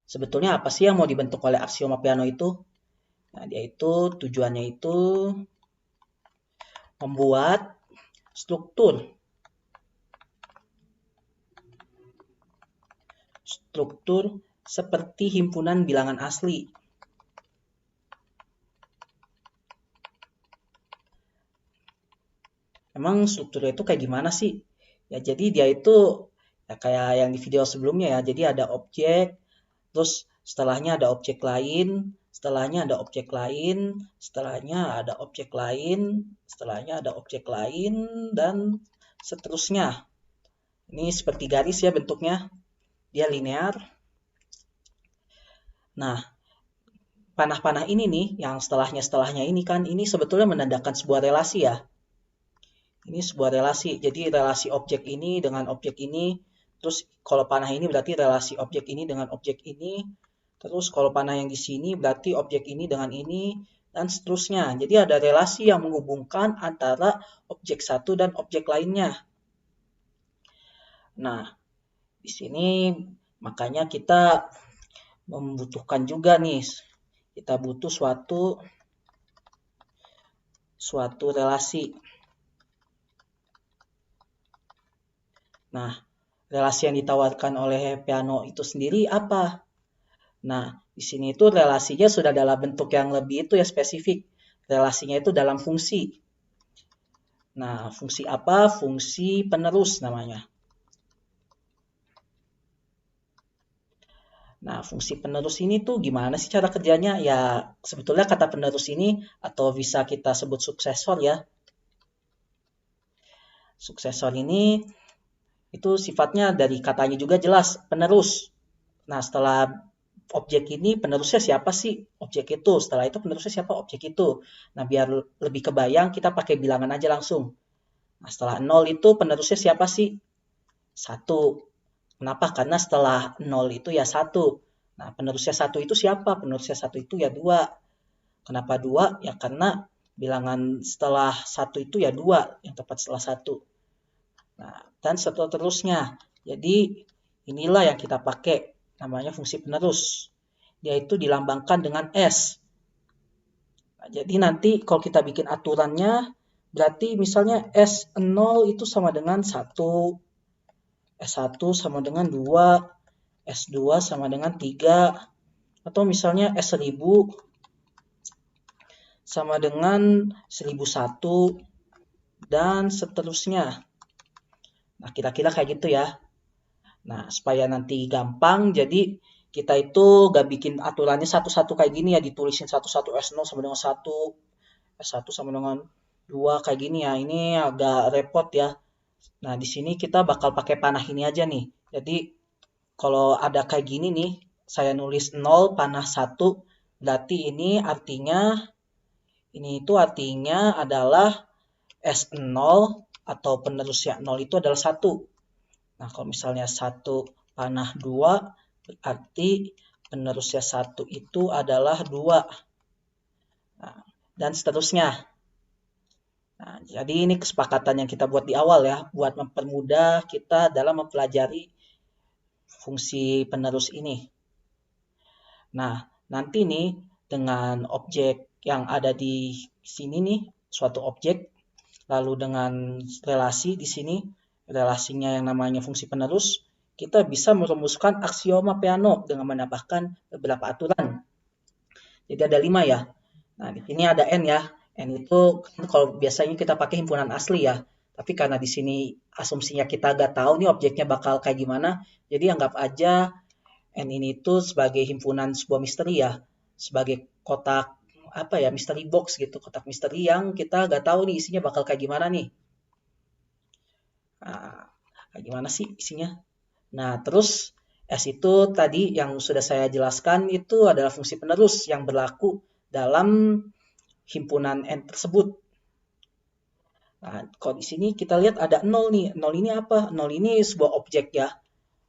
Sebetulnya apa sih yang mau dibentuk oleh aksioma Peano itu? Nah, dia itu tujuannya itu membuat struktur struktur seperti himpunan bilangan asli. Emang strukturnya itu kayak gimana sih? Ya, jadi dia itu ya kayak yang di video sebelumnya ya. Jadi ada objek, terus setelahnya ada objek lain, setelahnya ada objek lain, setelahnya ada objek lain, setelahnya ada objek lain, dan seterusnya. Ini seperti garis ya bentuknya, dia linear. Nah, panah-panah ini nih, yang setelahnya ini kan, ini sebetulnya menandakan sebuah relasi ya. Ini sebuah relasi, jadi relasi objek ini dengan objek ini, terus kalau panah ini berarti relasi objek ini dengan objek ini, terus kalau panah yang di sini berarti objek ini dengan ini, dan seterusnya. Jadi ada relasi yang menghubungkan antara objek satu dan objek lainnya. Nah, di sini makanya kita membutuhkan juga nih, kita butuh suatu relasi. Nah, relasi yang ditawarkan oleh Peano itu sendiri apa? Nah, di sini itu relasinya sudah dalam bentuk yang lebih itu ya spesifik. Relasinya itu dalam fungsi. Nah, fungsi apa? Fungsi penerus namanya. Nah, fungsi penerus ini tuh gimana sih cara kerjanya? Ya, sebetulnya kata penerus ini atau bisa kita sebut suksesor ya. Suksesor ini itu sifatnya dari katanya juga jelas, penerus. Nah, setelah objek ini penerusnya siapa sih? Objek itu. Setelah itu penerusnya siapa? Objek itu. Nah, biar lebih kebayang, kita pakai bilangan aja langsung. Nah, setelah 0 itu penerusnya siapa sih? 1. Kenapa? Karena setelah 0 itu ya 1. Nah, penerusnya 1 itu siapa? Penerusnya 1 itu ya 2. Kenapa 2? Ya karena bilangan setelah 1 itu ya 2, yang tepat setelah 1. Nah, dan seterusnya. Jadi, inilah yang kita pakai, namanya fungsi penerus. Dia itu dilambangkan dengan S. Nah, jadi nanti kalau kita bikin aturannya, berarti misalnya S0 itu sama dengan 1, S1 sama dengan 2, S2 sama dengan 3, atau misalnya S1000 sama dengan 1001, dan seterusnya. Nah, kira-kira kayak gitu ya. Nah, supaya nanti gampang, jadi kita itu gak bikin aturannya satu-satu kayak gini ya, ditulisin satu-satu S0 sama dengan 1, S1 sama dengan 2 kayak gini ya. Ini agak repot ya. Nah, di sini kita bakal pakai panah ini aja nih. Jadi, kalau ada kayak gini nih, saya nulis 0 panah 1, berarti ini itu artinya adalah S0 atau penerusnya 0 itu adalah 1. Nah, kalau misalnya 1 panah 2, berarti penerusnya 1 itu adalah 2. Nah, dan seterusnya. Nah, jadi ini kesepakatan yang kita buat di awal ya, buat mempermudah kita dalam mempelajari fungsi penerus ini. Nah, nanti nih dengan objek yang ada di sini nih, suatu objek, lalu dengan relasi di sini, relasinya yang namanya fungsi penerus, kita bisa merumuskan aksioma Peano dengan menambahkan beberapa aturan. Jadi ada 5 ya. Nah, di sini ada N ya. N itu kan kalau biasanya kita pakai himpunan asli ya. Tapi karena di sini asumsinya kita nggak tahu nih objeknya bakal kayak gimana, jadi anggap aja N ini itu sebagai himpunan sebuah misteri ya. Sebagai kotak apa ya, mystery box gitu, kotak misteri yang kita nggak tahu nih isinya bakal kayak gimana nih. Nah, kayak gimana sih isinya? Nah, terus S itu tadi yang sudah saya jelaskan itu adalah fungsi penerus yang berlaku dalam himpunan N tersebut. Nah, kalau di sini kita lihat ada 0 nih. 0 ini apa? 0 ini sebuah objek ya.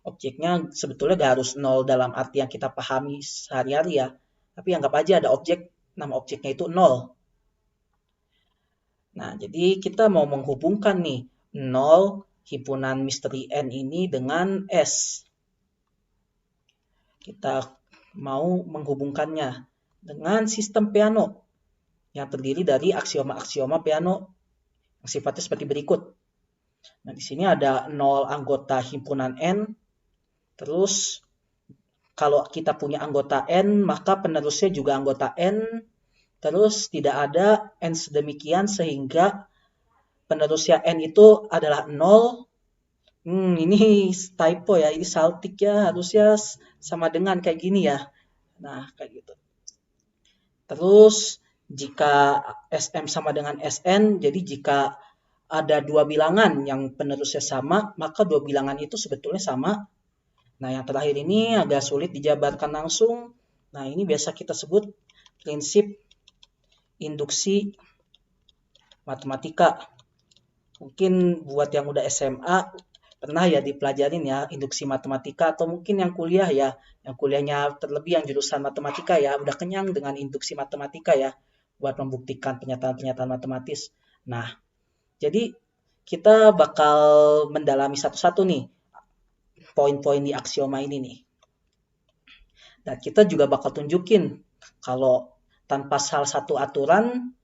Objeknya sebetulnya gak harus 0 dalam arti yang kita pahami sehari-hari ya. Tapi anggap aja ada objek, nama objeknya itu 0. Nah, jadi kita mau menghubungkan nih 0 himpunan misteri N ini dengan S. Kita mau menghubungkannya dengan sistem Peano yang terdiri dari aksioma-aksioma Peano yang sifatnya seperti berikut. Nah, di sini ada 0 anggota himpunan N. Terus kalau kita punya anggota N, maka penerusnya juga anggota N. Terus tidak ada N sedemikian sehingga penerusnya N itu adalah 0. Ini typo ya, ini saltik ya, harusnya sama dengan kayak gini ya. Nah, kayak gitu. Terus jika SM sama dengan SN, jadi jika ada dua bilangan yang penerusnya sama, maka dua bilangan itu sebetulnya sama. Nah, yang terakhir ini agak sulit dijabarkan langsung. Nah, ini biasa kita sebut prinsip induksi matematika. Mungkin buat yang udah SMA pernah ya dipelajarin ya induksi matematika, atau mungkin yang kuliah ya, yang kuliahnya terlebih yang jurusan matematika ya, udah kenyang dengan induksi matematika ya, buat membuktikan pernyataan-pernyataan matematis. Nah, jadi kita bakal mendalami satu-satu nih poin-poin di aksioma ini nih. Dan kita juga bakal tunjukin kalau tanpa salah satu aturan,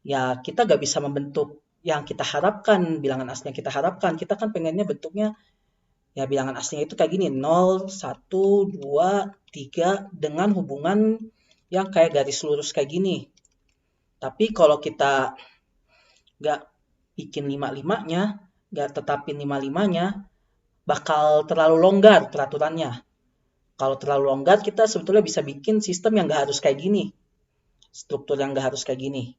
ya kita gak bisa membentuk yang kita harapkan, bilangan asli yang kita harapkan. Kita kan pengennya bentuknya ya bilangan aslinya itu kayak gini, 0, 1, 2, 3 dengan hubungan yang kayak garis lurus kayak gini. Tapi kalau kita gak bikin 5-5-nya, gak tetapin 5-5-nya, bakal terlalu longgar peraturannya. Kalau terlalu longgar, kita sebetulnya bisa bikin sistem yang gak harus kayak gini. Struktur yang gak harus kayak gini.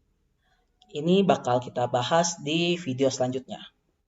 Ini bakal kita bahas di video selanjutnya.